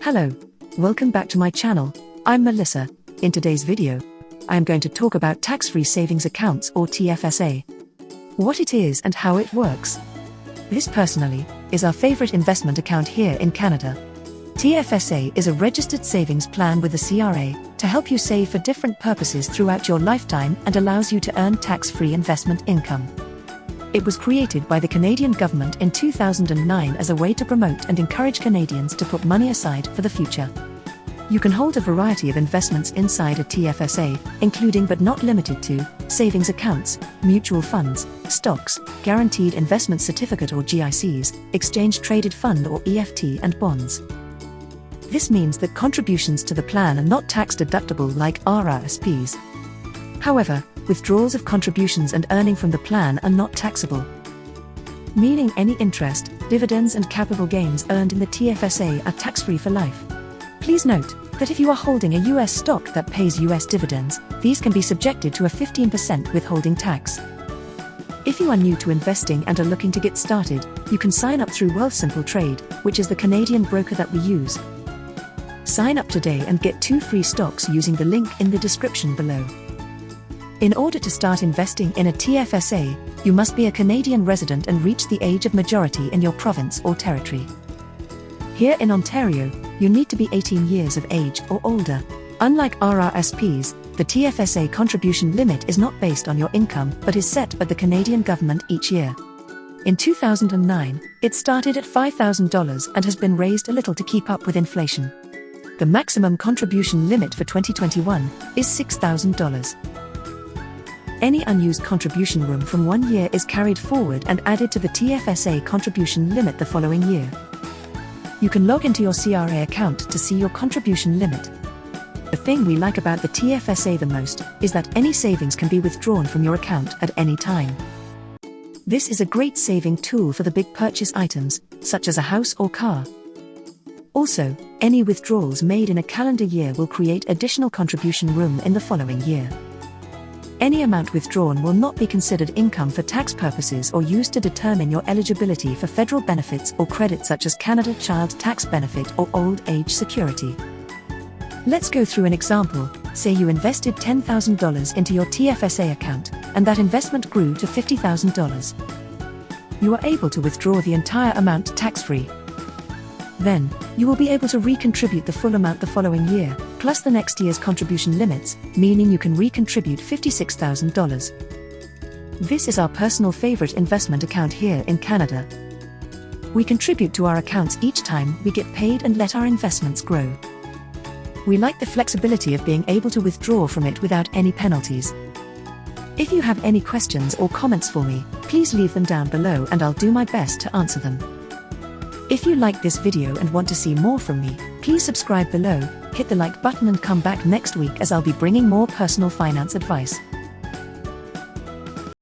Hello, welcome back to my channel. I'm Melissa. In today's video, I am going to talk about tax-free savings accounts or TFSA. What it is and how it works. This personally is our favorite investment account here in Canada. TFSA is a registered savings plan with the CRA to help you save for different purposes throughout your lifetime and allows you to earn tax-free investment income. It was created by the Canadian government in 2009 as a way to promote and encourage Canadians to put money aside for the future. You can hold a variety of investments inside a TFSA, including but not limited to savings accounts, mutual funds, stocks, guaranteed investment certificate or GICs, exchange-traded fund or EFT, and bonds. This means that contributions to the plan are not tax-deductible like RRSPs. However, withdrawals of contributions and earning from the plan are not taxable, meaning any interest, dividends and capital gains earned in the TFSA are tax-free for life. Please note that if you are holding a US stock that pays US dividends, these can be subjected to a 15% withholding tax. If you are new to investing and are looking to get started, you can sign up through Wealthsimple Trade, which is the Canadian broker that we use. Sign up today and get 2 free stocks using the link in the description below. In order to start investing in a TFSA, you must be a Canadian resident and reach the age of majority in your province or territory. Here in Ontario, you need to be 18 years of age or older. Unlike RRSPs, the TFSA contribution limit is not based on your income but is set by the Canadian government each year. In 2009, it started at $5,000 and has been raised a little to keep up with inflation. The maximum contribution limit for 2021 is $6,000. Any unused contribution room from 1 year is carried forward and added to the TFSA contribution limit the following year. You can log into your CRA account to see your contribution limit. The thing we like about the TFSA the most is that any savings can be withdrawn from your account at any time. This is a great saving tool for the big purchase items, such as a house or car. Also, any withdrawals made in a calendar year will create additional contribution room in the following year. Any amount withdrawn will not be considered income for tax purposes or used to determine your eligibility for federal benefits or credit such as Canada Child Tax Benefit or Old Age Security. Let's go through an example. Say you invested $10,000 into your TFSA account, and that investment grew to $50,000. You are able to withdraw the entire amount tax-free. Then, you will be able to recontribute the full amount the following year, plus the next year's contribution limits, meaning you can recontribute $56,000. This is our personal favorite investment account here in Canada. We contribute to our accounts each time we get paid and let our investments grow. We like the flexibility of being able to withdraw from it without any penalties. If you have any questions or comments for me, please leave them down below and I'll do my best to answer them. If you like this video and want to see more from me, please subscribe below, hit the like button and come back next week as I'll be bringing more personal finance advice.